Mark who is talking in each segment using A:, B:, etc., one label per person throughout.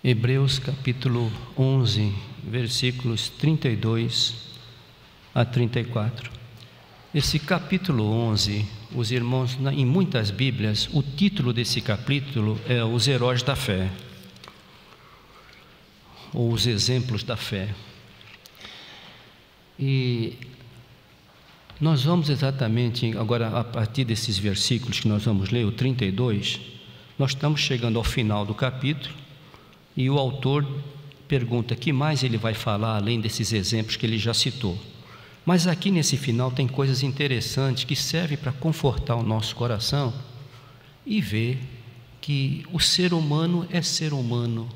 A: Hebreus capítulo 11, versículos 32 a 34. Esse capítulo 11, os irmãos, em muitas Bíblias, o título desse capítulo é Os Heróis da Fé, ou Os Exemplos da Fé. E nós vamos exatamente, agora a partir desses versículos que nós vamos ler, o 32, nós estamos chegando ao final do capítulo, e o autor pergunta que mais ele vai falar além desses exemplos que ele já citou. Mas aqui nesse final tem coisas interessantes que servem para confortar o nosso coração e ver que o ser humano é ser humano,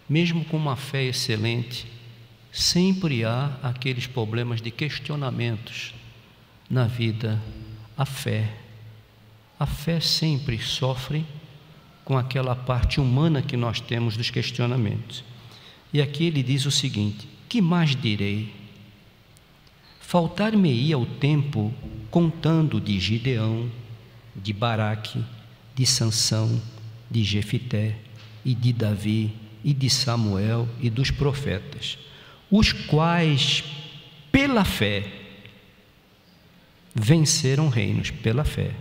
A: mesmo com uma fé excelente, sempre há aqueles problemas de questionamentos na vida. A fé sempre sofre com aquela parte humana que nós temos dos questionamentos. E aqui ele diz o seguinte: que mais direi? Faltar-me-ia o tempo contando de Gideão, de Baraque, de Sansão, de Jefité, e de Davi, e de Samuel, e dos profetas, os quais, pela fé, venceram reinos, pela fé,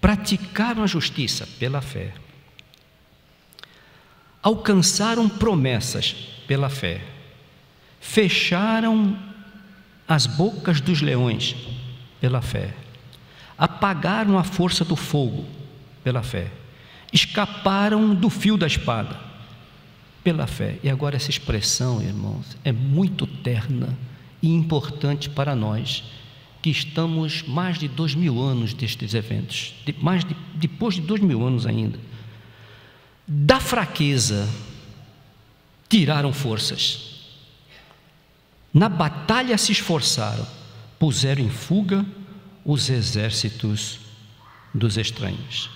A: praticaram a justiça, pela fé, alcançaram promessas, pela fé, fecharam as bocas dos leões, pela fé, apagaram a força do fogo, pela fé, escaparam do fio da espada, pela fé. E agora essa expressão, irmãos, é muito terna e importante para nós, que estamos mais de 2000 anos destes eventos, depois de 2000 anos ainda. Da fraqueza tiraram forças, na batalha se esforçaram, puseram em fuga os exércitos dos estranhos.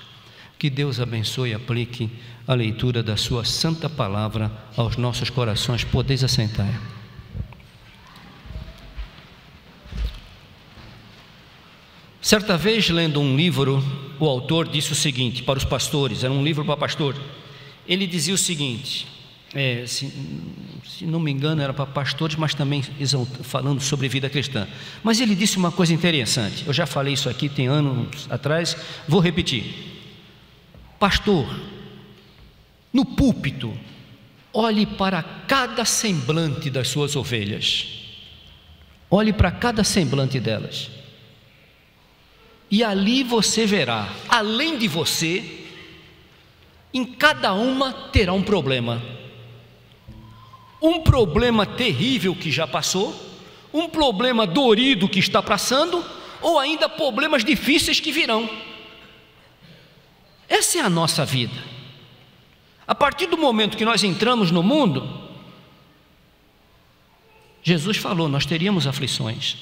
A: Que Deus abençoe e aplique a leitura da sua santa palavra aos nossos corações. Podeis assentar. Certa vez, lendo um livro, o autor disse o seguinte para os pastores, era um livro para pastor. Ele dizia o seguinte, se não me engano era para pastores, mas também falando sobre vida cristã. Mas ele disse uma coisa interessante, eu já falei isso aqui tem anos atrás, vou repetir. Pastor, no púlpito, olhe para cada semblante das suas ovelhas, olhe para cada semblante delas, e ali você verá, além de você, em cada uma terá um problema terrível que já passou, um problema dorido que está passando, ou ainda problemas difíceis que virão. Essa é a nossa vida. A partir do momento que nós entramos no mundo, Jesus falou, nós teríamos aflições,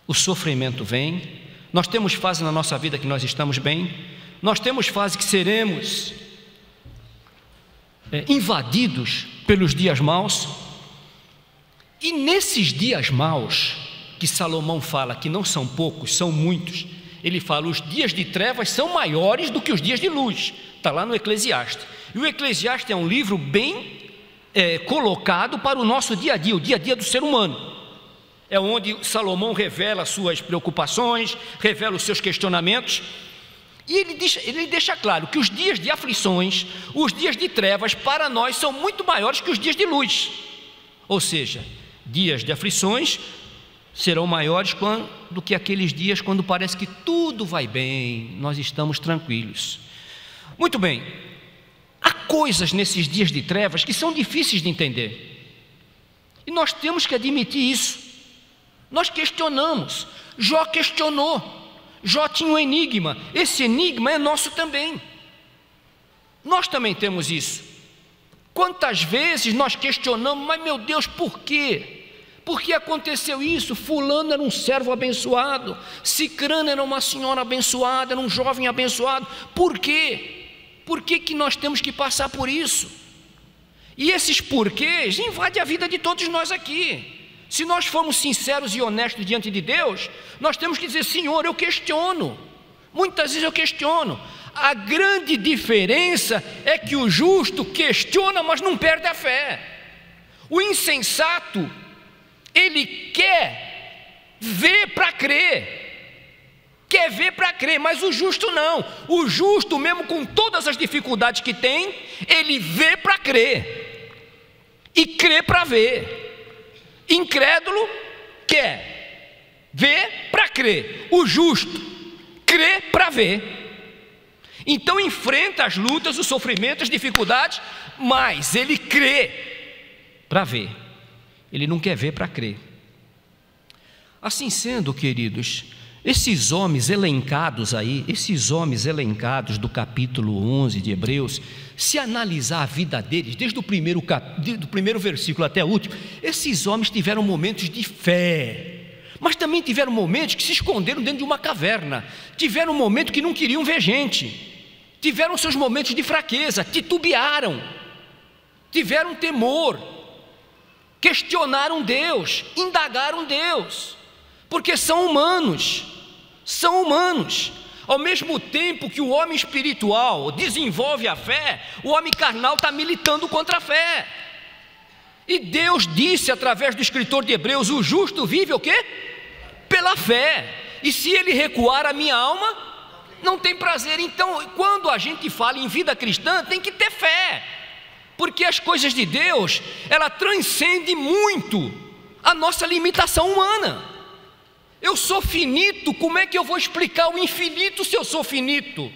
A: o sofrimento vem. Nós temos fase na nossa vida que nós estamos bem, nós temos fase que seremos invadidos pelos dias maus, e nesses dias maus, que Salomão fala que não são poucos, são muitos, ele fala, os dias de trevas são maiores do que os dias de luz, está lá no Eclesiastes, e o Eclesiastes é um livro bem colocado para o nosso dia a dia, o dia a dia do ser humano. É onde Salomão revela as suas preocupações, revela os seus questionamentos, e ele deixa claro que os dias de aflições, os dias de trevas, para nós são muito maiores que os dias de luz. Ou seja, dias de aflições serão maiores do que aqueles dias quando parece que tudo vai bem, nós estamos tranquilos. Muito bem, há coisas nesses dias de trevas que são difíceis de entender, e nós temos que admitir isso. Nós questionamos, Jó questionou, Jó tinha um enigma, esse enigma é nosso também, nós também temos isso. Quantas vezes nós questionamos, mas meu Deus, por quê? Por que aconteceu isso? Fulano era um servo abençoado, Cicrano era uma senhora abençoada, era um jovem abençoado, por quê? Por que nós temos que passar por isso? E esses porquês invadem a vida de todos nós aqui. Se nós formos sinceros e honestos diante de Deus, nós temos que dizer, Senhor, eu questiono, Muitas vezes eu questiono. A grande diferença é que o justo questiona, mas não perde a fé. O insensato, ele quer ver para crer. Quer ver para crer, mas o justo não. O justo, mesmo com todas as dificuldades que tem, ele vê para crer e crê para ver. Incrédulo quer ver para crer. O justo crê para ver. Então enfrenta as lutas, os sofrimentos, as dificuldades, mas ele crê para ver. Ele não quer ver para crer. Assim sendo, queridos, esses homens elencados aí, esses homens elencados do capítulo 11 de Hebreus, se analisar a vida deles, desde o primeiro versículo até o último, esses homens tiveram momentos de fé, mas também tiveram momentos que se esconderam dentro de uma caverna, tiveram um momento que não queriam ver gente, tiveram seus momentos de fraqueza, titubearam, tiveram temor, questionaram Deus, indagaram Deus, porque são humanos. São humanos. Ao mesmo tempo que o homem espiritual desenvolve a fé, o homem carnal está militando contra a fé. E Deus disse através do escritor de Hebreus: o justo vive o quê? Pela fé. E se ele recuar, a minha alma não tem prazer. Então, quando a gente fala em vida cristã, tem que ter fé, porque as coisas de Deus, ela transcende muito a nossa limitação humana. Eu sou finito, como é que eu vou explicar o infinito se eu sou finito?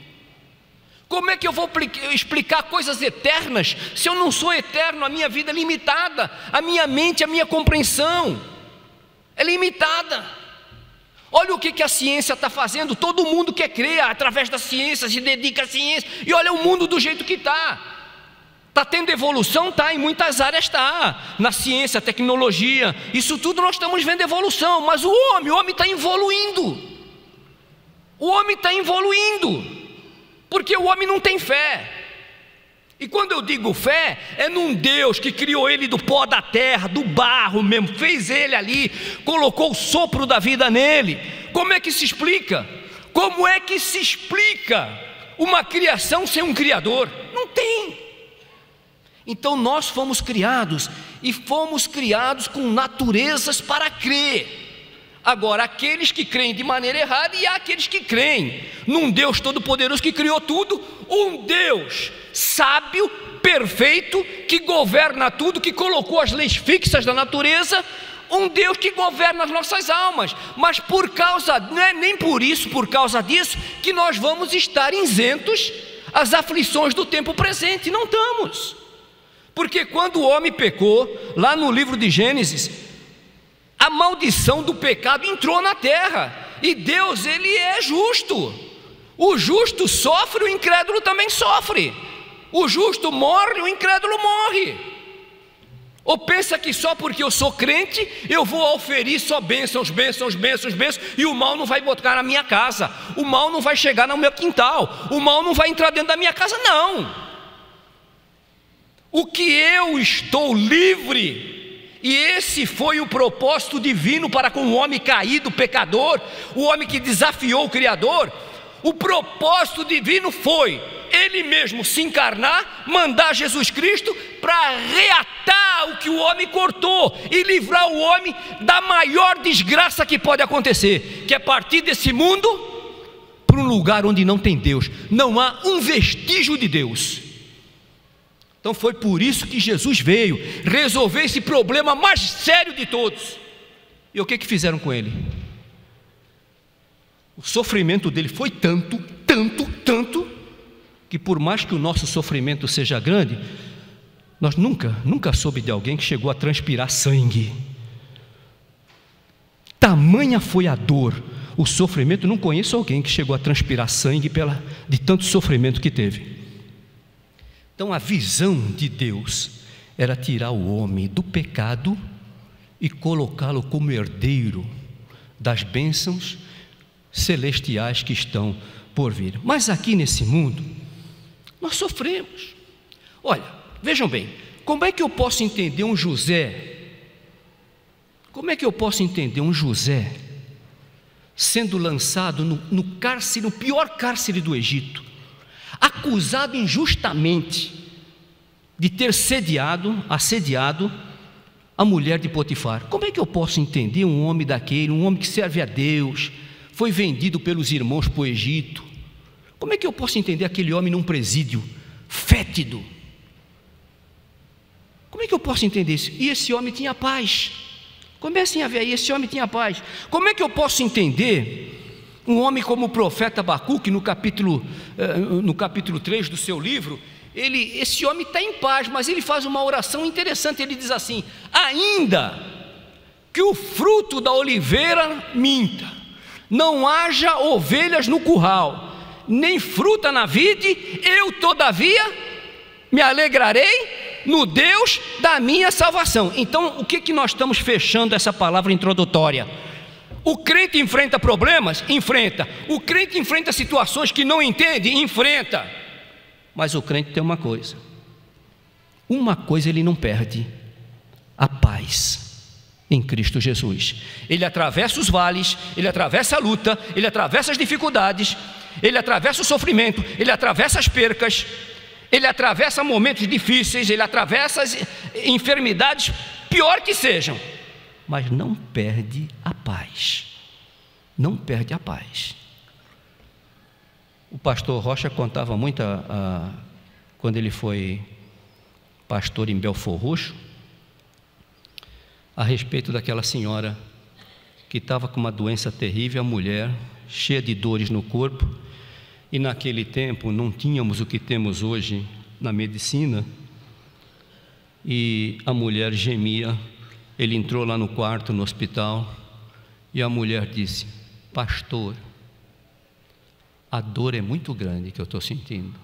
A: Como é que eu vou explicar coisas eternas se eu não sou eterno? A minha vida é limitada, a minha mente, a minha compreensão é limitada. Olha o que a ciência está fazendo. Todo mundo quer crer através da ciência, se dedica à ciência, e olha o mundo do jeito que está. Está tendo evolução? Está, em muitas áreas está, na ciência, tecnologia, isso tudo nós estamos vendo evolução, mas o homem está evoluindo, porque o homem não tem fé. E quando eu digo fé, é num Deus que criou ele do pó da terra, do barro mesmo, fez ele ali, colocou o sopro da vida nele. Como é que se explica? Como é que se explica uma criação sem um Criador? Não tem. Então nós fomos criados, e fomos criados com naturezas para crer. Agora, aqueles que creem de maneira errada, e há aqueles que creem num Deus todo-poderoso que criou tudo, um Deus sábio, perfeito, que governa tudo, que colocou as leis fixas da natureza, um Deus que governa as nossas almas. Mas por causa, não é nem por isso, por causa disso, que nós vamos estar isentos às aflições do tempo presente. Não estamos. Porque quando o homem pecou, lá no livro de Gênesis, a maldição do pecado entrou na terra, e Deus, ele é justo. O justo sofre, o incrédulo também sofre. O justo morre, o incrédulo morre. Ou pensa que só porque eu sou crente, eu vou oferir só bênçãos, e o mal não vai botar na minha casa, o mal não vai chegar no meu quintal, o mal não vai entrar dentro da minha casa. Não. O que eu estou livre, e esse foi o propósito divino para com o homem caído, pecador, o homem que desafiou o Criador. O propósito divino foi ele mesmo se encarnar, mandar Jesus Cristo para reatar o que o homem cortou e livrar o homem da maior desgraça que pode acontecer, que é partir desse mundo para um lugar onde não tem Deus, não há um vestígio de Deus. Então foi por isso que Jesus veio resolver esse problema mais sério de todos. E o que fizeram com ele? O sofrimento dele foi tanto, que por mais que o nosso sofrimento seja grande, nós nunca soube de alguém que chegou a transpirar sangue. Tamanha foi a dor, o sofrimento. Não conheço alguém que chegou a transpirar sangue de tanto sofrimento que teve. Então a visão de Deus era tirar o homem do pecado e colocá-lo como herdeiro das bênçãos celestiais que estão por vir. Mas aqui nesse mundo nós sofremos. Olha, vejam bem, como é que eu posso entender um José? Como é que eu posso entender um José sendo lançado no cárcere, no pior cárcere do Egito, acusado injustamente de ter assediado a mulher de Potifar. Como é que eu posso entender um homem daquele, um homem que serve a Deus, foi vendido pelos irmãos para o Egito? Como é que eu posso entender aquele homem num presídio fétido? Como é que eu posso entender isso? E esse homem tinha paz. Comecem a ver aí, esse homem tinha paz. Como é que eu posso entender um homem como o profeta Abacuque, no capítulo 3 do seu livro? Esse homem está em paz, mas ele faz uma oração interessante. Ele diz assim: ainda que o fruto da oliveira minta, não haja ovelhas no curral, nem fruta na vide, eu todavia me alegrarei no Deus da minha salvação. Então, o que nós estamos fechando essa palavra introdutória? O crente enfrenta problemas? Enfrenta. O crente enfrenta situações que não entende? Enfrenta. Mas o crente tem uma coisa ele não perde: a paz em Cristo Jesus. Ele atravessa os vales, ele atravessa a luta, ele atravessa as dificuldades, ele atravessa o sofrimento, ele atravessa as percas, ele atravessa momentos difíceis, ele atravessa as enfermidades, pior que sejam, mas não perde a paz. Não perde a paz. O pastor Rocha contava muito quando ele foi pastor em Belford Roxo, a respeito daquela senhora que estava com uma doença terrível, a mulher cheia de dores no corpo. E naquele tempo não tínhamos o que temos hoje na medicina, e a mulher gemia. Ele entrou lá no quarto, no hospital, e a mulher disse: pastor, a dor é muito grande que eu estou sentindo,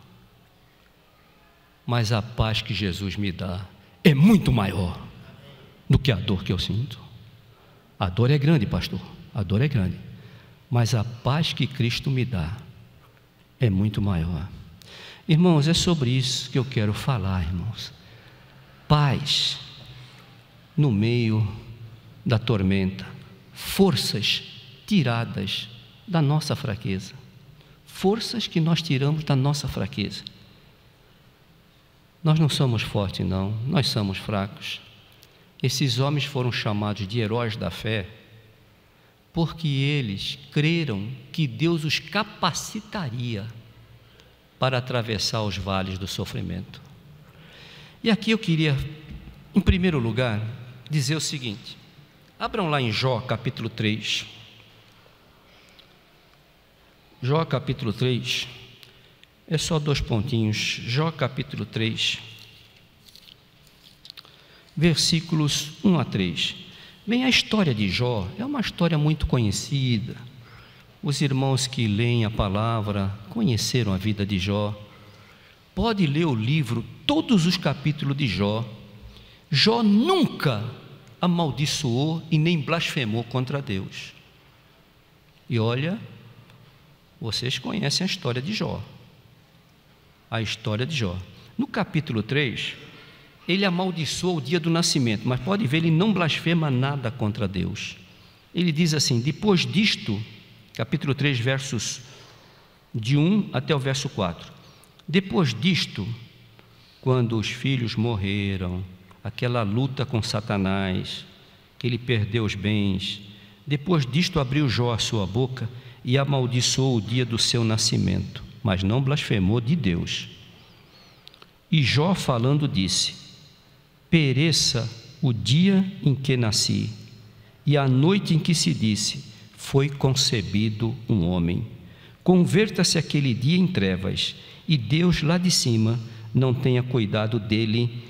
A: mas a paz que Jesus me dá é muito maior do que a dor que eu sinto. A dor é grande, pastor, a dor é grande, mas a paz que Cristo me dá é muito maior. Irmãos, é sobre isso que eu quero falar, irmãos. Paz no meio da tormenta, forças tiradas da nossa fraqueza, forças que nós tiramos da nossa fraqueza. Nós não somos fortes, não, nós somos fracos. Esses homens foram chamados de heróis da fé porque eles creram que Deus os capacitaria para atravessar os vales do sofrimento. E aqui eu queria, em primeiro lugar, dizer o seguinte: abram lá em Jó capítulo 3. Jó capítulo 3, é só 2 pontinhos. Jó capítulo 3, versículos 1 a 3. Bem, a história de Jó é uma história muito conhecida. Os irmãos que leem a palavra conheceram a vida de Jó. Pode ler o livro, todos os capítulos de Jó. Jó nunca amaldiçoou e nem blasfemou contra Deus. E olha, vocês conhecem a história de Jó. A história de Jó. No capítulo 3, ele amaldiçoa o dia do nascimento, mas pode ver, ele não blasfema nada contra Deus. Ele diz assim: depois disto, capítulo 3, versos de 1 até o verso 4. Depois disto, quando os filhos morreram, aquela luta com Satanás, que ele perdeu os bens, depois disto abriu Jó a sua boca e amaldiçoou o dia do seu nascimento, mas não blasfemou de Deus. E Jó falando disse: pereça o dia em que nasci, e a noite em que se disse, foi concebido um homem. Converta-se aquele dia em trevas, e Deus lá de cima não tenha cuidado dele,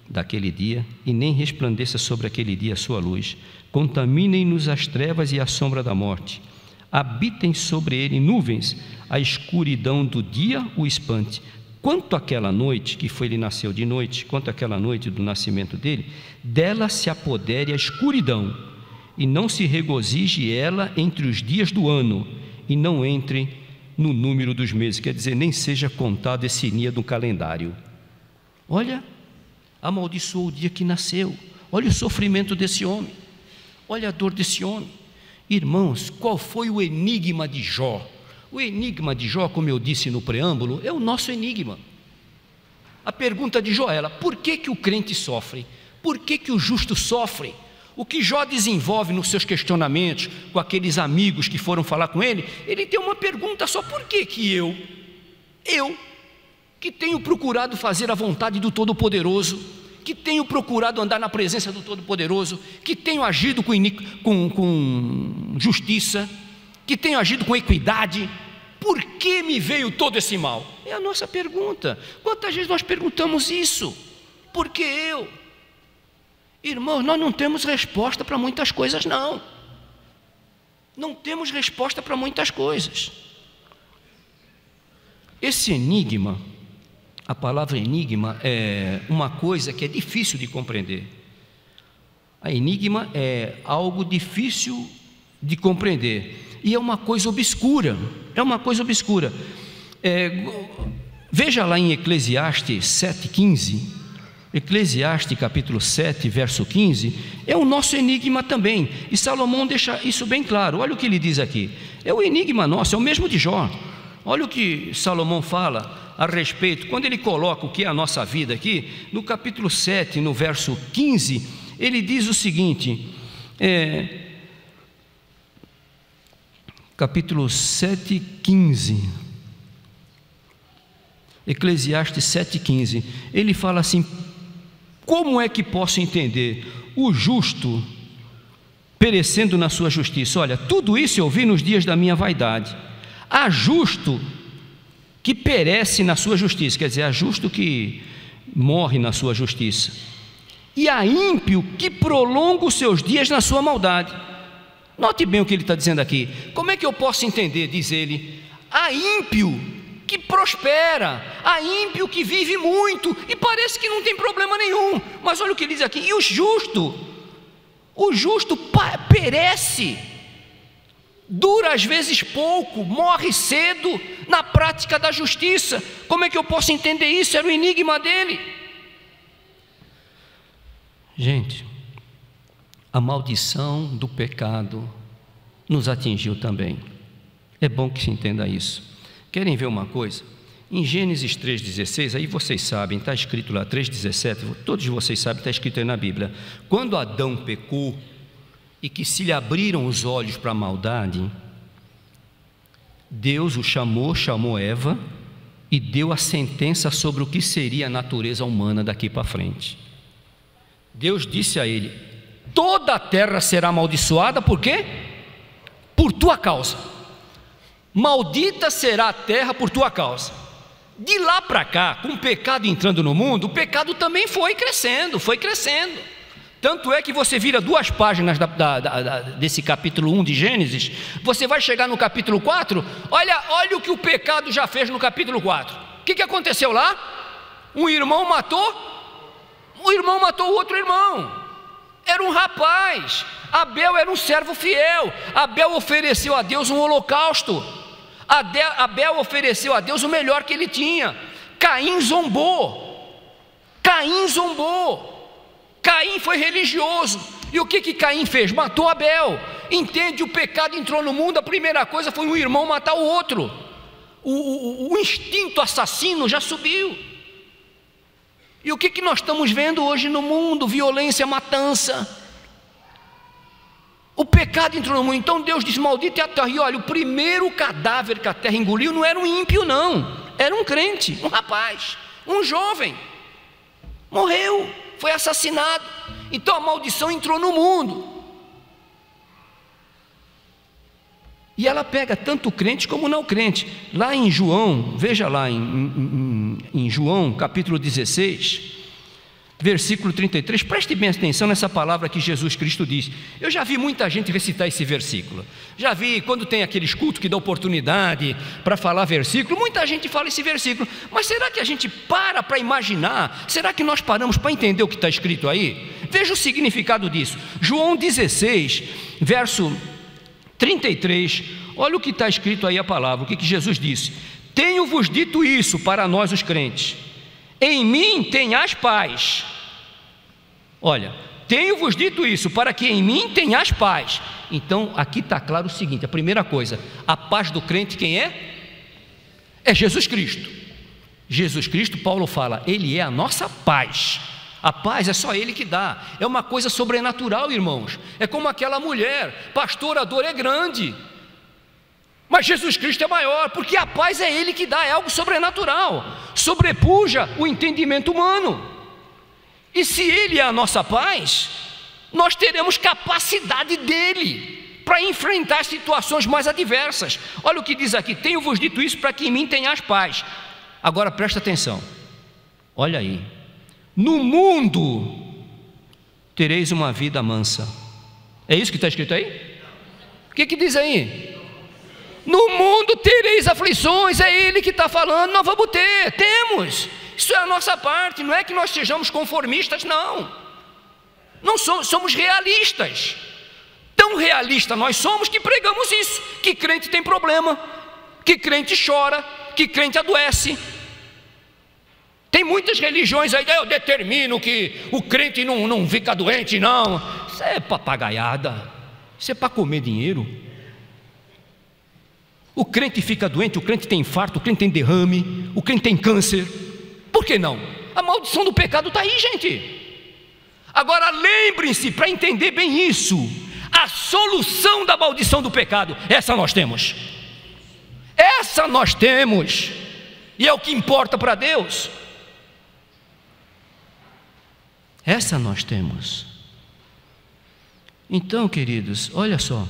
A: daquele dia, e nem resplandeça sobre aquele dia a sua luz. Contaminem-nos as trevas e a sombra da morte. Habitem sobre ele nuvens, a escuridão do dia o espante. Quanto àquela noite, que foi ele nasceu de noite, quanto àquela noite do nascimento dele, dela se apodere a escuridão, e não se regozije ela entre os dias do ano, e não entre no número dos meses, quer dizer, nem seja contado esse dia do calendário. Olha, amaldiçoou o dia que nasceu, olha o sofrimento desse homem, olha a dor desse homem. Irmãos, qual foi o enigma de Jó? O enigma de Jó, como eu disse no preâmbulo, é o nosso enigma. A pergunta de Jó era: por que o crente sofre? Por que o justo sofre? O que Jó desenvolve nos seus questionamentos com aqueles amigos que foram falar com ele, ele tem uma pergunta só: por que eu, que tenho procurado fazer a vontade do Todo-Poderoso, que tenho procurado andar na presença do Todo-Poderoso, que tenho agido com justiça, que tenho agido com equidade, por que me veio todo esse mal? É a nossa pergunta. Quantas vezes nós perguntamos isso? Por que eu? Irmãos, nós não temos resposta para muitas coisas, não. Não temos resposta para muitas coisas. Esse enigma, a palavra enigma é uma coisa que é difícil de compreender. A enigma é algo difícil de compreender e é uma coisa obscura. É uma coisa obscura. Veja lá em Eclesiastes 7,15. Eclesiastes capítulo 7, verso 15, é o nosso enigma também, e Salomão deixa isso bem claro. Olha o que ele diz aqui, é o enigma nosso, é o mesmo de Jó. Olha o que Salomão fala a respeito, quando ele coloca o que é a nossa vida aqui, no capítulo 7, no verso 15, ele diz o seguinte, capítulo 7, 15, Eclesiastes 7,15, ele fala assim: como é que posso entender o justo perecendo na sua justiça? Olha, tudo isso eu vi nos dias da minha vaidade. Há justo que perece na sua justiça, quer dizer, há justo que morre na sua justiça, e há ímpio que prolonga os seus dias na sua maldade. Note bem o que ele está dizendo aqui. Como é que eu posso entender? Diz ele: há ímpio que prospera, há ímpio que vive muito e parece que não tem problema nenhum, mas olha o que ele diz aqui: e o justo perece, dura às vezes pouco, morre cedo na prática da justiça. Como é que eu posso entender isso? Era o enigma dele. Gente, a maldição do pecado nos atingiu também. É bom que se entenda isso. Querem ver uma coisa? Em Gênesis 3,16, aí vocês sabem, está escrito lá, 3,17, todos vocês sabem, está escrito aí na Bíblia. Quando Adão pecou e que se lhe abriram os olhos para a maldade, Deus o chamou Eva e deu a sentença sobre o que seria a natureza humana daqui para frente. Deus disse a ele: toda a terra será amaldiçoada, por quê? Por tua causa. Maldita será a terra por tua causa. De lá para cá, com o pecado entrando no mundo, o pecado também foi crescendo. Tanto é que você vira 2 páginas desse capítulo 1 de Gênesis, você vai chegar no capítulo 4, olha o que o pecado já fez no capítulo 4. O que aconteceu lá? Um irmão matou o outro irmão. Era um rapaz. Abel era um servo fiel. Abel ofereceu a Deus um holocausto. Abel ofereceu a Deus o melhor que ele tinha. Caim zombou. Caim foi religioso. E o que Caim fez? Matou Abel. Entende? O pecado entrou no mundo. A primeira coisa foi um irmão matar o outro. O instinto assassino já subiu. E o que nós estamos vendo hoje no mundo? Violência, matança. O pecado entrou no mundo. Então Deus disse: maldita é a terra. E olha, o primeiro cadáver que a terra engoliu não era um ímpio, não. Era um crente, um rapaz, um jovem. Morreu, foi assassinado. Então a maldição entrou no mundo. E ela pega tanto o crente como o não crente. Lá em João, veja lá em João capítulo 16, versículo 33, preste bem atenção nessa palavra que Jesus Cristo diz. Eu já vi muita gente recitar esse versículo. Já vi quando tem aqueles cultos que dá oportunidade para falar versículo, muita gente fala esse versículo. Mas será que a gente para imaginar? Será que nós paramos para entender o que está escrito aí? Veja o significado disso. João 16, verso 33, olha o que está escrito aí a palavra, o que Jesus disse: tenho-vos dito isso para nós os crentes, em mim tenhais paz. Olha, tenho-vos dito isso, para que em mim tenhais paz. Então, aqui está claro o seguinte: a primeira coisa, a paz do crente quem é? É Jesus Cristo. Jesus Cristo, Paulo fala, Ele é a nossa paz. A paz é só Ele que dá, é uma coisa sobrenatural, irmãos. É como aquela mulher, pastor, a dor é grande, mas Jesus Cristo é maior, porque a paz é Ele que dá, é algo sobrenatural, sobrepuja o entendimento humano. E se Ele é a nossa paz, nós teremos capacidade dEle para enfrentar situações mais adversas. Olha o que diz aqui: tenho-vos dito isso para que em mim tenhas paz. Agora presta atenção, olha aí: no mundo tereis uma vida mansa. É isso que está escrito aí? O que diz aí? No mundo tereis aflições, é Ele que está falando. Nós vamos ter, temos. Isso é a nossa parte, não é que nós sejamos conformistas, não. Não somos realistas. Tão realista nós somos que pregamos isso, que crente tem problema, que crente chora, que crente adoece. Tem muitas religiões aí, eu determino que o crente não fica doente, não. Isso é papagaiada, isso é para comer dinheiro. O crente fica doente, o crente tem infarto, o crente tem derrame, o crente tem câncer. Por que não? A maldição do pecado está aí, gente. Agora lembrem-se, para entender bem isso, a solução da maldição do pecado, essa nós temos. Essa nós temos, e é o que importa para Deus. Essa nós temos. Então, queridos, olha só,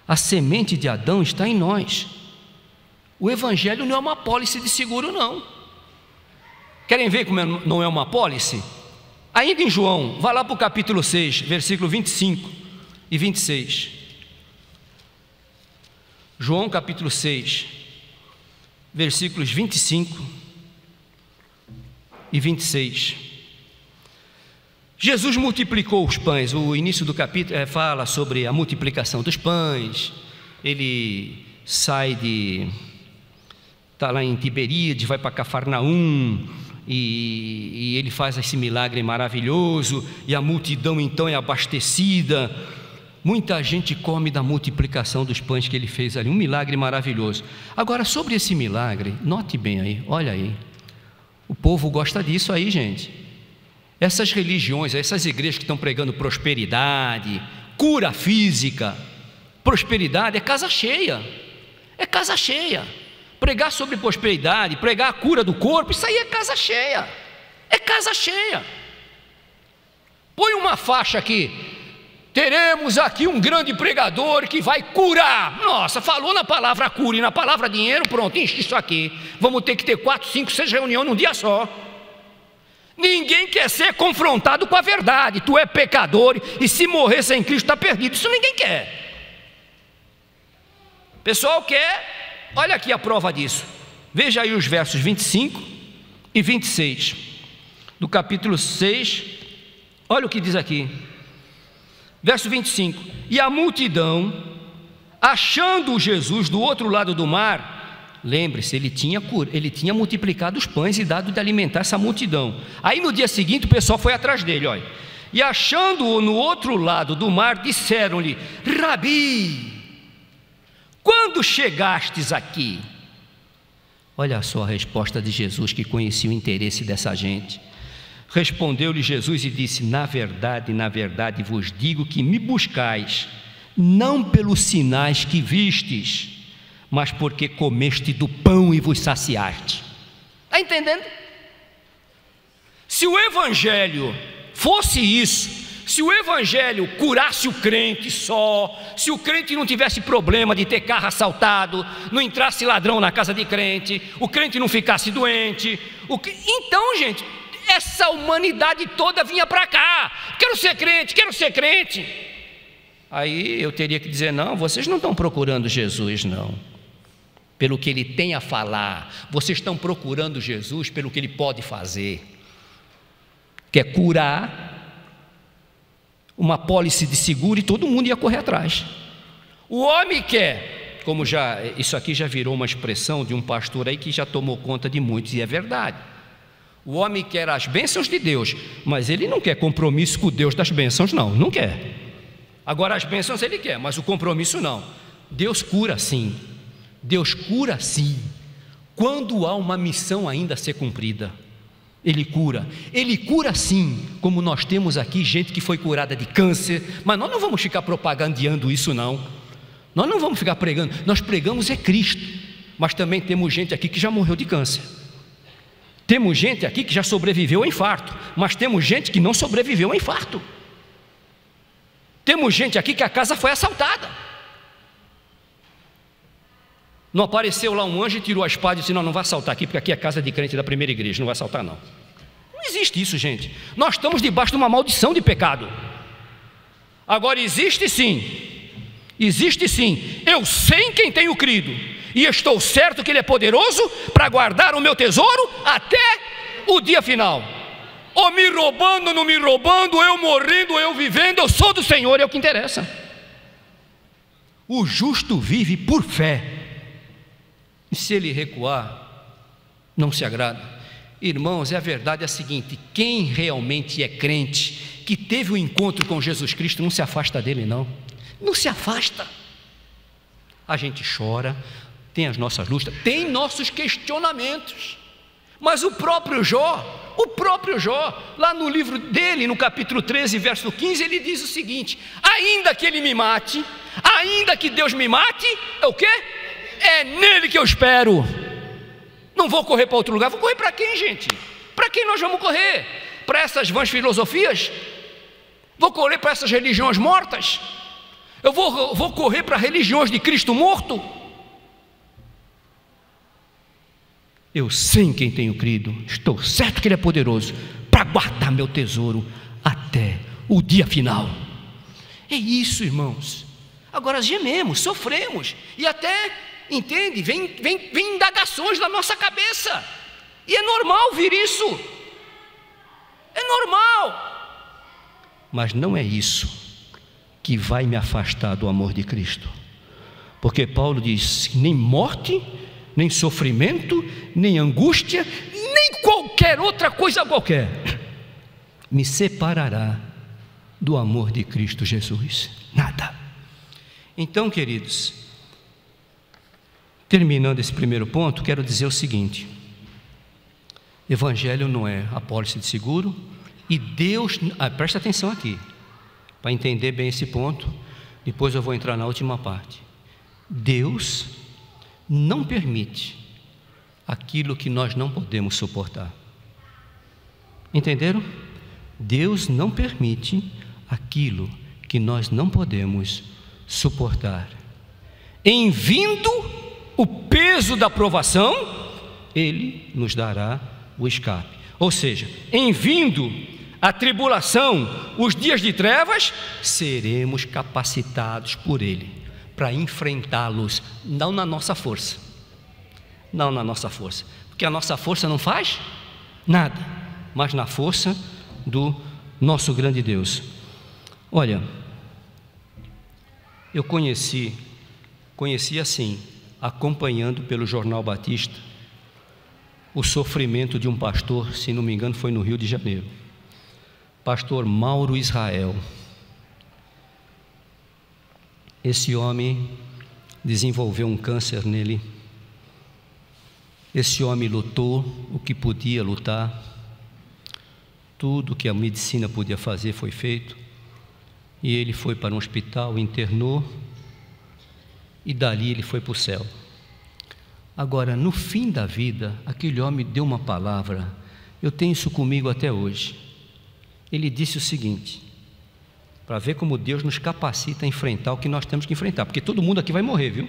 A: a semente de Adão está em nós. O Evangelho não é uma apólice de seguro, não. Querem ver como não é uma apólice? Ainda em João, vá lá para o capítulo 6, versículo 25 e 26. João capítulo 6, versículos 25 e 26. Jesus multiplicou os pães. O início do capítulo fala sobre a multiplicação dos pães. Ele sai está lá em Tiberíades, vai para Cafarnaum, e ele faz esse milagre maravilhoso, e a multidão então é abastecida. Muita gente come da multiplicação dos pães que ele fez ali, um milagre maravilhoso. Agora, sobre esse milagre, note bem aí, olha aí, o povo gosta disso aí, gente. Essas religiões, essas igrejas que estão pregando prosperidade, cura física, prosperidade é casa cheia, é casa cheia. Pregar sobre prosperidade, pregar a cura do corpo, isso aí é casa cheia, é casa cheia. Põe uma faixa aqui: teremos aqui um grande pregador que vai curar. Nossa, falou na palavra cura e na palavra dinheiro, pronto, enche isso aqui. Vamos ter que ter 4, 5, 6 reuniões num dia só. Ninguém quer ser confrontado com a verdade. Tu é pecador e se morrer sem Cristo está perdido. Isso ninguém quer. O pessoal quer. Olha aqui a prova disso. Veja aí os versos 25 e 26 do capítulo 6. Olha o que diz aqui. Verso 25: e a multidão, achando Jesus do outro lado do mar, lembre-se, ele tinha multiplicado os pães e dado de alimentar essa multidão. Aí no dia seguinte o pessoal foi atrás dele, olha. E achando-o no outro lado do mar, disseram-lhe: Rabi, quando chegastes aqui? Olha só a resposta de Jesus, que conhecia o interesse dessa gente. Respondeu-lhe Jesus e disse: na verdade vos digo que me buscais, não pelos sinais que vistes, mas porque comeste do pão e vos saciaste. Está entendendo? Se o Evangelho fosse isso, se o Evangelho curasse o crente só, se o crente não tivesse problema de ter carro assaltado, não entrasse ladrão na casa de crente, o crente não ficasse doente, então, gente, essa humanidade toda vinha para cá: quero ser crente, quero ser crente. Aí eu teria que dizer: não, vocês não estão procurando Jesus, não, pelo que ele tem a falar. Vocês estão procurando Jesus pelo que ele pode fazer. Quer curar, uma apólice de seguro, e todo mundo ia correr atrás. O homem quer, como isso aqui já virou uma expressão de um pastor aí que já tomou conta de muitos, e é verdade. O homem quer as bênçãos de Deus, mas ele não quer compromisso com o Deus das bênçãos, não quer. Agora as bênçãos ele quer, mas o compromisso não. Deus cura sim, Deus cura sim, quando há uma missão ainda a ser cumprida. Ele cura sim, como nós temos aqui gente que foi curada de câncer, mas nós não vamos ficar propagandeando isso não, nós não vamos ficar pregando, nós pregamos é Cristo, mas também temos gente aqui que já morreu de câncer, temos gente aqui que já sobreviveu ao infarto, mas temos gente que não sobreviveu ao infarto, temos gente aqui que a casa foi assaltada, não apareceu lá um anjo e tirou a espada e disse, não vai assaltar aqui, porque aqui é casa de crente da primeira igreja, não vai assaltar não. Não existe isso, gente. Nós estamos debaixo de uma maldição de pecado. Agora existe sim, eu sei em quem tenho crido, e estou certo que Ele é poderoso para guardar o meu tesouro até o dia final. Ou me roubando, não me roubando, eu morrendo, eu vivendo, eu sou do Senhor, é o que interessa. O justo vive por fé, e se ele recuar, não se agrada. Irmãos, a verdade é a seguinte: quem realmente é crente, que teve um encontro com Jesus Cristo, não se afasta dele não se afasta. A gente chora, tem as nossas lutas, tem nossos questionamentos, mas o próprio Jó, lá no livro dele, no capítulo 13, verso 15, ele diz o seguinte: ainda que ele me mate, ainda que Deus me mate, é o quê? É nele que eu espero. Não vou correr para outro lugar. Vou correr para quem, gente? Para quem nós vamos correr? Para essas vãs filosofias? Vou correr para essas religiões mortas? Eu vou correr para religiões de Cristo morto? Eu sei em quem tenho crido, estou certo que Ele é poderoso para guardar meu tesouro até o dia final. É isso, irmãos. Agora gememos, sofremos, e até, entende, vem indagações na nossa cabeça, e é normal vir isso, é normal, mas não é isso que vai me afastar do amor de Cristo, porque Paulo diz: nem morte, nem sofrimento, nem angústia, nem qualquer outra coisa qualquer me separará do amor de Cristo Jesus, nada. Então, queridos, terminando esse primeiro ponto, quero dizer o seguinte: Evangelho não é apólice de seguro, e Deus, presta atenção aqui, para entender bem esse ponto, depois eu vou entrar na última parte. Deus não permite aquilo que nós não podemos suportar. Entenderam? Deus não permite aquilo que nós não podemos suportar. Em vindo o peso da provação, Ele nos dará o escape. Ou seja, em vindo a tribulação, os dias de trevas, seremos capacitados por Ele para enfrentá-los, não na nossa força, porque a nossa força não faz nada, mas na força do nosso grande Deus. Olha, eu conheci assim, acompanhando pelo Jornal Batista, o sofrimento de um pastor, se não me engano foi no Rio de Janeiro, pastor Mauro Israel. Esse homem desenvolveu um câncer nele, esse homem lutou o que podia lutar, tudo que a medicina podia fazer foi feito, e ele foi para um hospital, internou, e dali ele foi para o céu. Agora, no fim da vida, aquele homem deu uma palavra, eu tenho isso comigo até hoje. Ele disse o seguinte, para ver como Deus nos capacita a enfrentar o que nós temos que enfrentar, porque todo mundo aqui vai morrer, viu?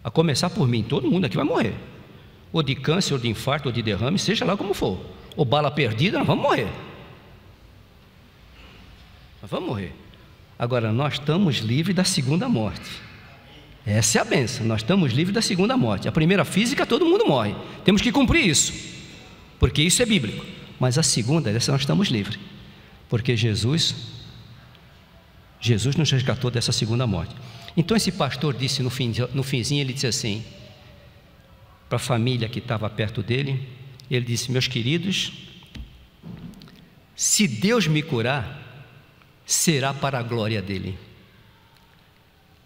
A: A começar por mim, todo mundo aqui vai morrer, ou de câncer, ou de infarto, ou de derrame, seja lá como for, ou bala perdida, nós vamos morrer. Nós vamos morrer. Agora, nós estamos livres da segunda morte. Essa é a bênção, nós estamos livres da segunda morte. A primeira física, todo mundo morre, temos que cumprir isso, porque isso é bíblico. Mas a segunda, essa nós estamos livres, porque Jesus nos resgatou dessa segunda morte. Então esse pastor disse no finzinho, ele disse assim, para a família que estava perto dele, Ele disse: meus queridos, se Deus me curar, será para a glória dele.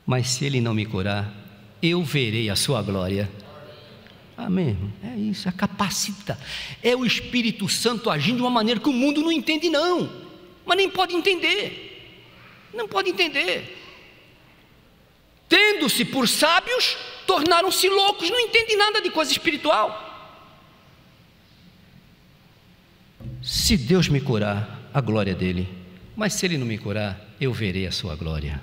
A: Mas se Ele não me curar, eu verei a sua glória. Amém, irmão? É isso, é capacita. É o Espírito Santo agindo de uma maneira que o mundo não entende, não. Mas nem pode entender. Não pode entender. Tendo-se por sábios, tornaram-se loucos, não entendem nada de coisa espiritual. Se Deus me curar, a glória dele. Mas se Ele não me curar, eu verei a sua glória.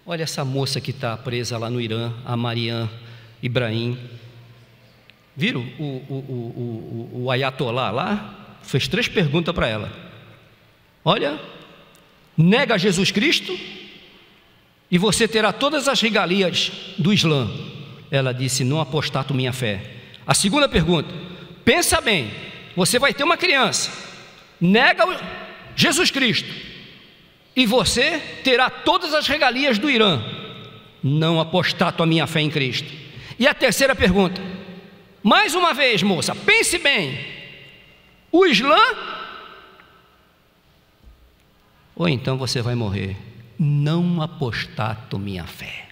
A: Olha essa moça que está presa lá no Irã, a Mariam Ibrahim. Viram? O Ayatollah lá fez 3 perguntas para ela. Olha, nega Jesus Cristo e você terá todas as regalias do Islã. Ela disse: não apostato minha fé. A segunda pergunta: pensa bem, você vai ter uma criança, nega Jesus Cristo e você terá todas as regalias do Irã. Não apostato a minha fé em Cristo. E a terceira pergunta, mais uma vez, moça, pense bem: o Islã, ou então você vai morrer. Não apostato minha fé.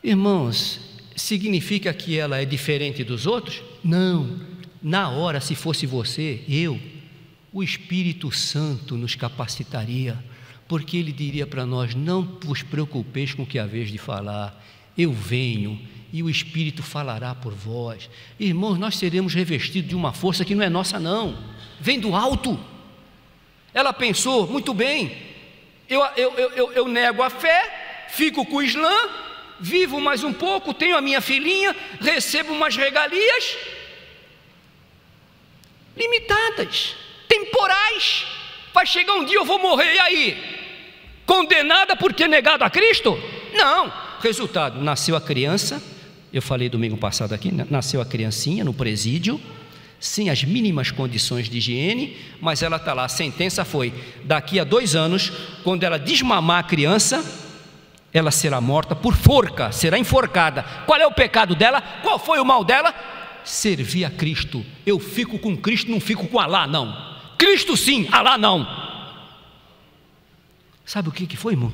A: Irmãos, significa que ela é diferente dos outros? Não. Na hora, se fosse você, o Espírito Santo nos capacitaria, porque Ele diria para nós: não vos preocupeis com o que haveis de falar, eu venho e o Espírito falará por vós. Irmãos, nós seremos revestidos de uma força que não é nossa, não, vem do alto. Ela pensou: muito bem, eu nego a fé, fico com o Islã, vivo mais um pouco, tenho a minha filhinha, recebo umas regalias limitadas, temporais. Vai chegar um dia, eu vou morrer, e aí? Condenada por ter negado a Cristo? Não. Resultado, nasceu a criança, eu falei domingo passado aqui, nasceu a criancinha no presídio, sem as mínimas condições de higiene, mas ela está lá. A sentença foi: daqui a 2 anos, quando ela desmamar a criança, ela será morta por forca, será enforcada. Qual é o pecado dela? Qual foi o mal dela? Servir a Cristo. Eu fico com Cristo, não fico com Alá, não. Cristo sim, Alá não. Sabe o que foi, irmão?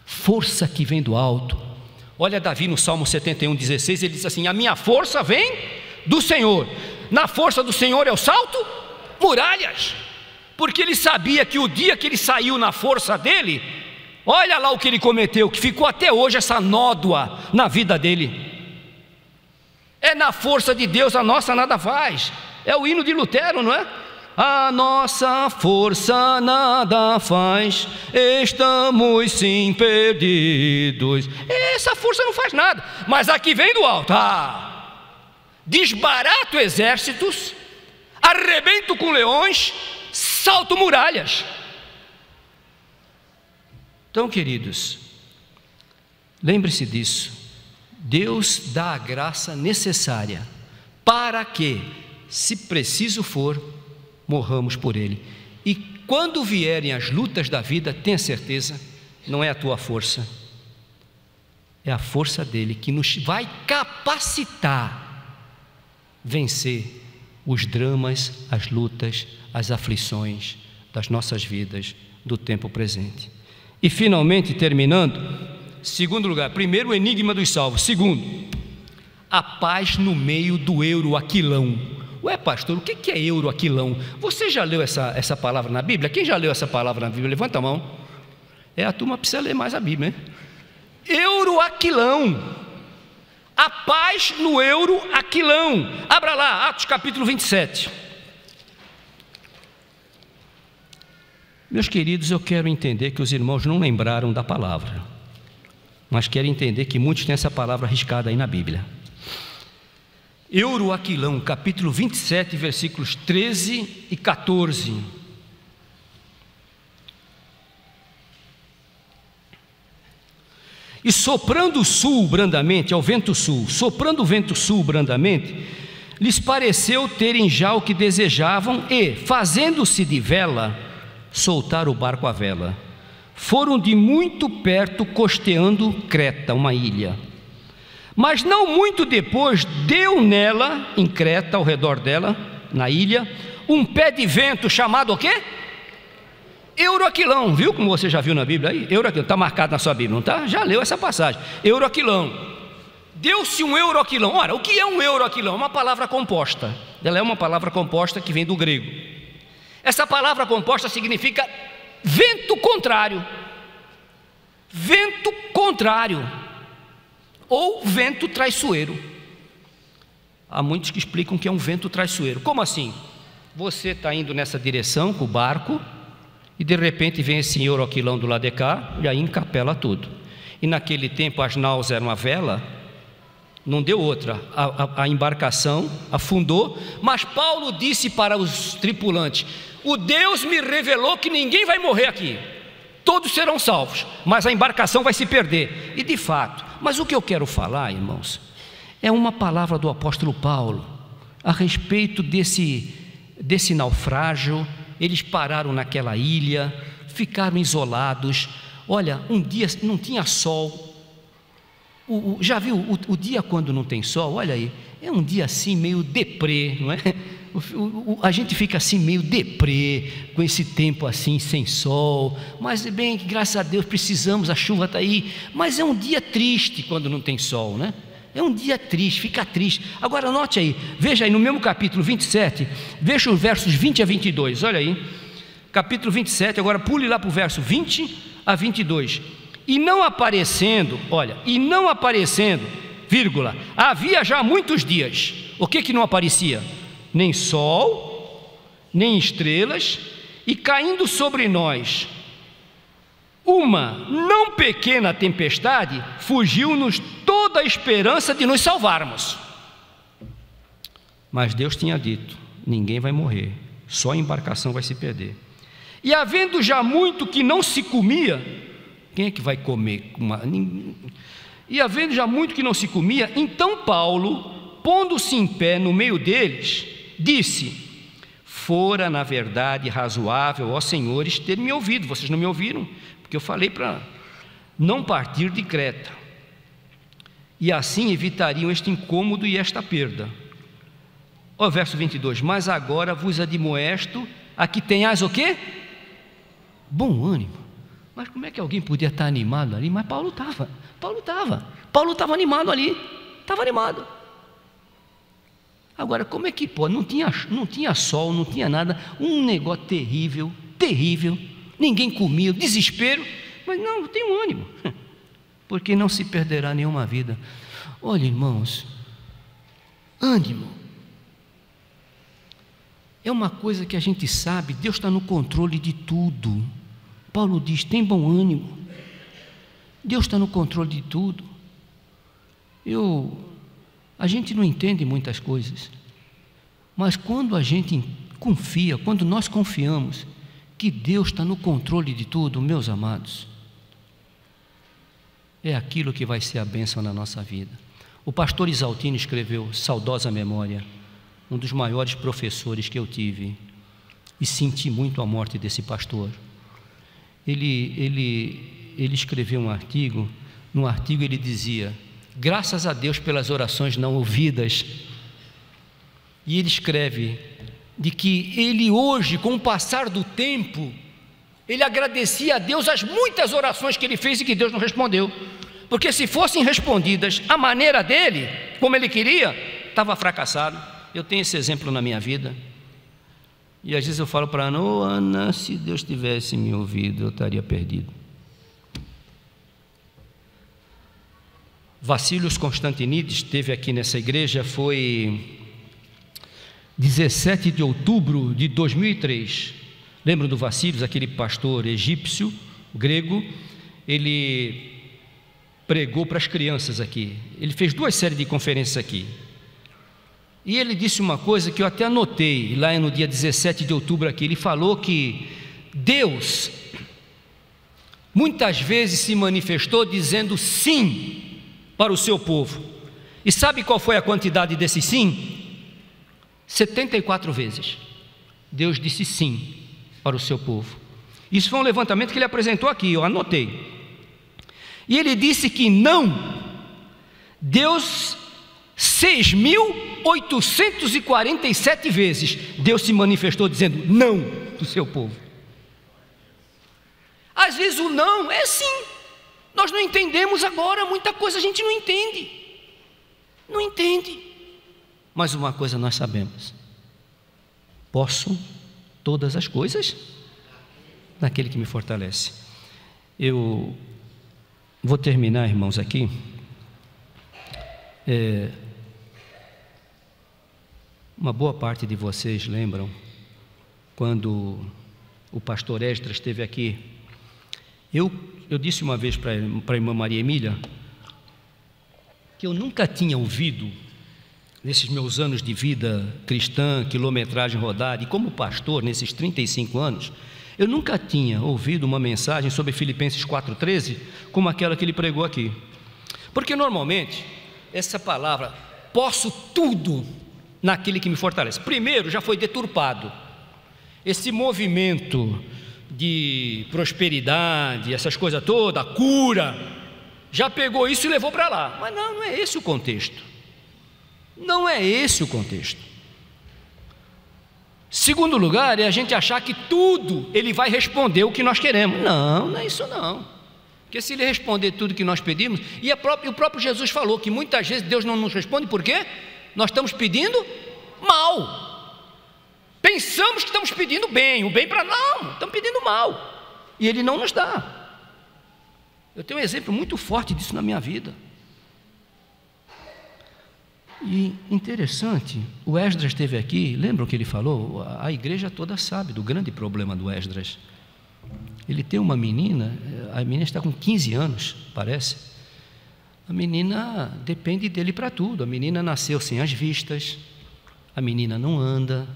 A: Força que vem do alto. Olha Davi no Salmo 71:16, ele diz assim: a minha força vem do Senhor. Na força do Senhor eu salto muralhas, porque ele sabia que o dia que ele saiu na força dele, olha lá o que ele cometeu, que ficou até hoje essa nódoa na vida dele. É na força de Deus, a nossa nada faz. É o hino de Lutero, não é? A nossa força nada faz, estamos sim perdidos. Essa força não faz nada, mas aqui vem do alto. Desbarato exércitos, arrebento com leões, salto muralhas. Então, queridos, lembre-se disso. Deus dá a graça necessária para que, se preciso for, morramos por Ele. E quando vierem as lutas da vida, tenha certeza, não é a tua força, é a força dele que nos vai capacitar vencer os dramas, as lutas, as aflições das nossas vidas do tempo presente. E finalmente, terminando, segundo lugar, primeiro, o enigma dos salvos. Segundo, a paz no meio do euroaquilão. Ué, pastor, o que é euroaquilão? Você já leu essa palavra na Bíblia? Quem já leu essa palavra na Bíblia? Levanta a mão. A turma precisa ler mais a Bíblia, né? Euroaquilão. A paz no euroaquilão. Abra lá, Atos capítulo 27. Meus queridos, eu quero entender que os irmãos não lembraram da palavra, mas quero entender que muitos têm essa palavra arriscada aí na Bíblia. Euroaquilão, capítulo 27, versículos 13 e 14. E soprando o sul brandamente, ao vento sul, soprando o vento sul brandamente, lhes pareceu terem já o que desejavam e, fazendo-se de vela, soltaram o barco à vela. Foram de muito perto costeando Creta, uma ilha. Mas não muito depois, deu nela, em Creta, ao redor dela, na ilha, um pé de vento chamado o quê? Euroquilão. Viu como você já viu na Bíblia aí? Euroquilão, está marcado na sua Bíblia, não está? Já leu essa passagem. Euroquilão. Deu-se um euroquilão. Ora, o que é um euroquilão? Uma palavra composta. Ela é uma palavra composta que vem do grego. Essa palavra composta significa vento contrário. Vento contrário. Ou vento traiçoeiro. Há muitos que explicam que é um vento traiçoeiro. Como assim? Você está indo nessa direção com o barco e de repente vem esse euroquilão do lado de cá e aí encapela tudo. E naquele tempo as naus eram a vela, não deu outra, a embarcação afundou, mas Paulo disse para os tripulantes: o Deus me revelou que ninguém vai morrer aqui, todos serão salvos, mas a embarcação vai se perder. E de fato, mas o que eu quero falar, irmãos, é uma palavra do apóstolo Paulo a respeito desse naufrágio. Eles pararam naquela ilha, ficaram isolados. Olha, um dia não tinha sol. Já viu o dia quando não tem sol? Olha aí, é um dia assim meio deprê, não é? A gente fica assim meio deprê, com esse tempo assim sem sol, mas bem, graças a Deus precisamos, a chuva está aí, mas é um dia triste quando não tem sol, né? É um dia triste, fica triste. Agora note aí, veja aí no mesmo capítulo 27, veja os versos 20 a 22, olha aí, capítulo 27, agora pule lá para o verso 20 a 22. E não aparecendo, olha, vírgula, havia já muitos dias. O que não aparecia? Nem sol, nem estrelas, e caindo sobre nós uma não pequena tempestade, fugiu-nos toda a esperança de nos salvarmos. Mas Deus tinha dito: ninguém vai morrer, só a embarcação vai se perder. E havendo já muito que não se comia, quem é que vai comer? E havendo já muito que não se comia, então Paulo, pondo-se em pé no meio deles, disse: fora na verdade razoável, ó senhores, ter me ouvido. Vocês não me ouviram, porque eu falei para não partir de Creta, e assim evitariam este incômodo e esta perda. Ó, verso 22, mas agora vos admoesto a que tenhais o quê? Bom ânimo. Mas como é que alguém podia estar animado ali? Mas Paulo estava animado ali, estava animado. Agora, como é que pode? Não tinha sol, não tinha nada, um negócio terrível, ninguém comia, desespero, mas não, tem um ânimo, porque não se perderá nenhuma vida. Olha, irmãos, ânimo é uma coisa que a gente sabe, Deus está no controle de tudo. Paulo diz: tem bom ânimo, Deus está no controle de tudo. A gente não entende muitas coisas, mas quando a gente confia, quando nós confiamos que Deus está no controle de tudo, meus amados, é aquilo que vai ser a bênção na nossa vida. O pastor Isaltino escreveu, saudosa memória, um dos maiores professores que eu tive, e senti muito a morte desse pastor. Ele escreveu um artigo, no artigo ele dizia: graças a Deus pelas orações não ouvidas. E ele escreve de que ele hoje, com o passar do tempo, ele agradecia a Deus as muitas orações que ele fez e que Deus não respondeu, porque se fossem respondidas à maneira dele, como ele queria, estava fracassado. Eu tenho esse exemplo na minha vida, e às vezes eu falo para Ana: ô Ana, se Deus tivesse me ouvido, eu estaria perdido. Vassílios Constantinides esteve aqui nessa igreja, foi 17 de outubro de 2003. Lembram do Vassílios, aquele pastor egípcio, grego? Ele pregou para as crianças aqui, ele fez 2 séries de conferências aqui, e ele disse uma coisa que eu até anotei, lá no dia 17 de outubro aqui, ele falou que Deus muitas vezes se manifestou dizendo sim para o seu povo, e sabe qual foi a quantidade desse sim? 74 vezes Deus disse sim para o seu povo. Isso foi um levantamento que ele apresentou aqui, eu anotei. E ele disse que não Deus, 6.847 vezes, Deus se manifestou dizendo não do seu povo. Às vezes o não é sim. Nós não entendemos agora, muita coisa a gente não entende. Não entende. Mas uma coisa nós sabemos: posso todas as coisas naquele que me fortalece. Eu vou terminar, irmãos, aqui. Uma boa parte de vocês lembram quando o pastor Esdras esteve aqui. Eu disse uma vez para a irmã Maria Emília que eu nunca tinha ouvido, nesses meus anos de vida cristã, quilometragem rodada, e como pastor, nesses 35 anos, eu nunca tinha ouvido uma mensagem sobre Filipenses 4,13 como aquela que ele pregou aqui. Porque normalmente, essa palavra, posso tudo naquele que me fortalece, primeiro já foi deturpado. Esse movimento de prosperidade, essas coisas todas, cura, já pegou isso e levou para lá. Mas não é esse o contexto. Não é esse o contexto. Segundo lugar, é a gente achar que tudo ele vai responder o que nós queremos. Não é isso não. Porque se ele responder tudo que nós pedimos, e o próprio Jesus falou que muitas vezes Deus não nos responde, por quê? Nós estamos pedindo mal. Pensamos que estamos pedindo bem, o bem para não, estamos pedindo mal. E Ele não nos dá. Eu tenho um exemplo muito forte disso na minha vida. E interessante, o Esdras esteve aqui, lembram o que ele falou? A igreja toda sabe do grande problema do Esdras. Ele tem uma menina, a menina está com 15 anos, parece. A menina depende dele para tudo. A menina nasceu sem as vistas, a menina não anda,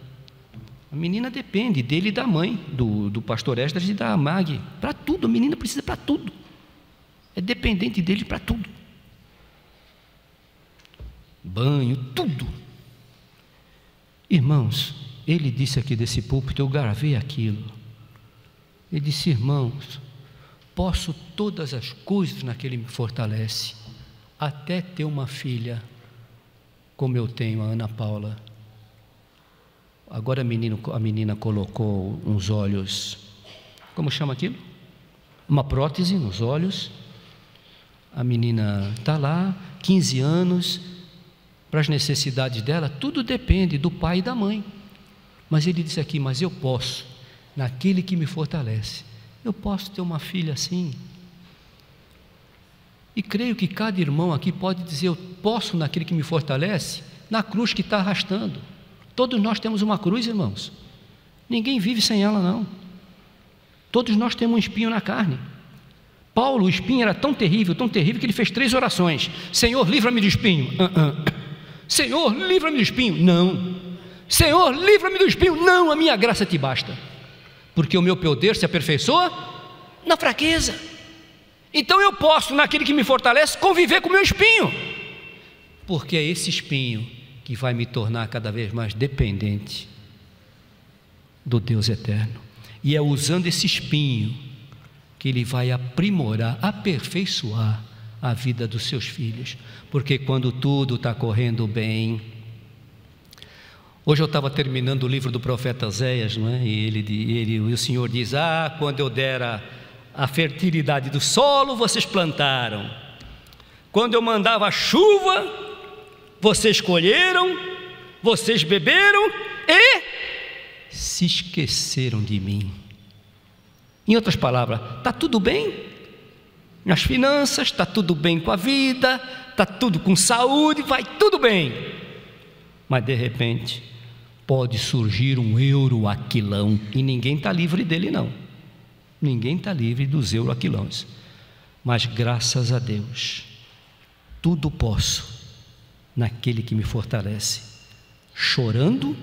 A: a menina depende dele e da mãe, do pastor Esdras e da Mag, para tudo. A menina precisa para tudo, é dependente dele para tudo. Banho, tudo. Irmãos, ele disse aqui desse púlpito, eu gravei aquilo. Ele disse: irmãos, posso todas as coisas naquele que me fortalece, até ter uma filha como eu tenho, a Ana Paula. Agora a menina colocou uns olhos, como chama aquilo? Uma prótese nos olhos. A menina está lá, 15 anos, para as necessidades dela, tudo depende do pai e da mãe. Mas ele disse aqui: mas eu posso, naquele que me fortalece, eu posso ter uma filha assim. E creio que cada irmão aqui pode dizer: eu posso naquele que me fortalece, na cruz que está arrastando. Todos nós temos uma cruz, irmãos, ninguém vive sem ela não. Todos nós temos um espinho na carne. Paulo, o espinho era tão terrível que ele fez 3 orações: Senhor, livra-me do espinho. Senhor, livra-me do espinho. Não. Senhor, livra-me do espinho. Não, a minha graça te basta, porque o meu poder se aperfeiçoa na fraqueza. Então eu posso, naquele que me fortalece, conviver com o meu espinho, porque é esse espinho que vai me tornar cada vez mais dependente do Deus eterno. E é usando esse espinho que Ele vai aprimorar, aperfeiçoar a vida dos seus filhos. Porque quando tudo está correndo bem, hoje eu estava terminando o livro do profeta Oséias, não é? E o Senhor diz: quando eu der a fertilidade do solo, vocês plantaram. Quando eu mandava a chuva, vocês colheram, vocês beberam e se esqueceram de mim. Em outras palavras, está tudo bem nas finanças, está tudo bem com a vida, está tudo com saúde, vai tudo bem. Mas de repente pode surgir um euroaquilão, e ninguém está livre dele não. Ninguém está livre dos euroaquilões. Mas graças a Deus, tudo posso naquele que me fortalece. Chorando,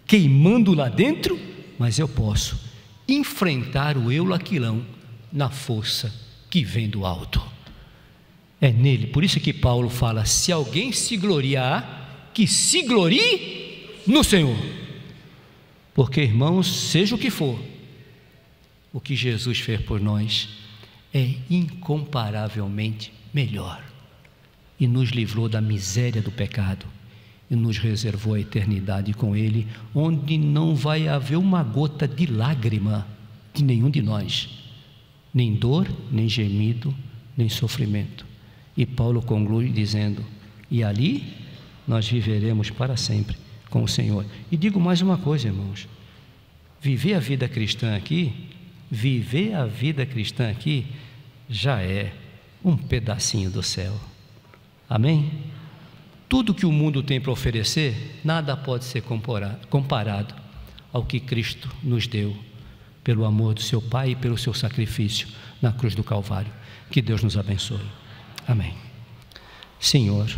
A: queimando lá dentro, mas eu posso enfrentar o euroaquilão na força que vem do alto. É nele. Por isso que Paulo fala: se alguém se gloriar, que se glorie no Senhor. Porque, irmãos, seja o que for, o que Jesus fez por nós é incomparavelmente melhor. e nos livrou da miséria do pecado e nos reservou a eternidade com Ele, onde não vai haver uma gota de lágrima de nenhum de nós, nem dor, nem gemido, nem sofrimento. E Paulo conclui dizendo: e ali nós viveremos para sempre com o Senhor. E digo mais uma coisa, irmãos: viver a vida cristã aqui já é um pedacinho do céu. Amém? Tudo que o mundo tem para oferecer, nada pode ser comparado ao que Cristo nos deu, pelo amor do seu Pai e pelo seu sacrifício na cruz do Calvário. Que Deus nos abençoe. Amém. Senhor,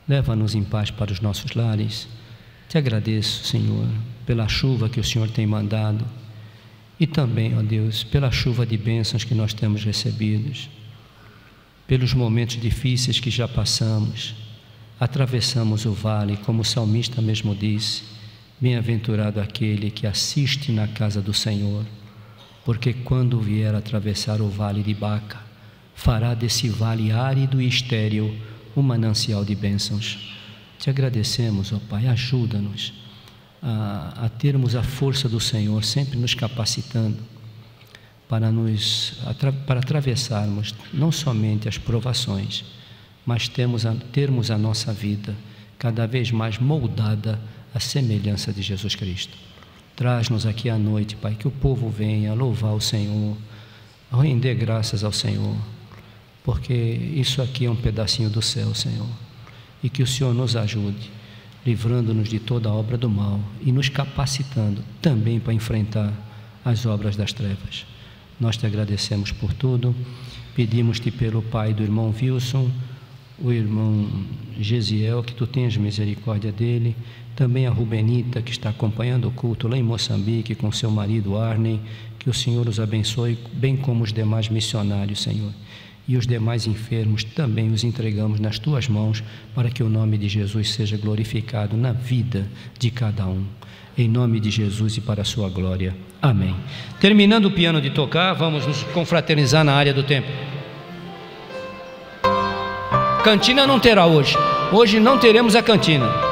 A: leva-nos em paz para os nossos lares. Te agradeço, Senhor, pela chuva que o Senhor tem mandado e também, ó Deus, pela chuva de bênçãos que nós temos recebidos, pelos momentos difíceis que já passamos. Atravessamos o vale, como o salmista mesmo disse: bem-aventurado aquele que assiste na casa do Senhor, porque quando vier atravessar o vale de Baca, fará desse vale árido e estéril um manancial de bênçãos. Te agradecemos, ó Pai, ajuda-nos a termos a força do Senhor, sempre nos capacitando para atravessarmos não somente as provações, mas termos a nossa vida cada vez mais moldada à semelhança de Jesus Cristo. Traz-nos aqui à noite, Pai, que o povo venha louvar o Senhor, render graças ao Senhor, porque isso aqui é um pedacinho do céu, Senhor, e que o Senhor nos ajude, livrando-nos de toda a obra do mal e nos capacitando também para enfrentar as obras das trevas. Nós te agradecemos por tudo, pedimos-te pelo pai do irmão Wilson, o irmão Gesiel, que tu tenhas misericórdia dele, também a Rubenita, que está acompanhando o culto lá em Moçambique com seu marido Arney, que o Senhor os abençoe, bem como os demais missionários, Senhor. E os demais enfermos também os entregamos nas tuas mãos, para que o nome de Jesus seja glorificado na vida de cada um. Em nome de Jesus e para a sua glória. Amém. Terminando o piano de tocar, vamos nos confraternizar na área do templo. Cantina não terá hoje. Hoje não teremos a cantina.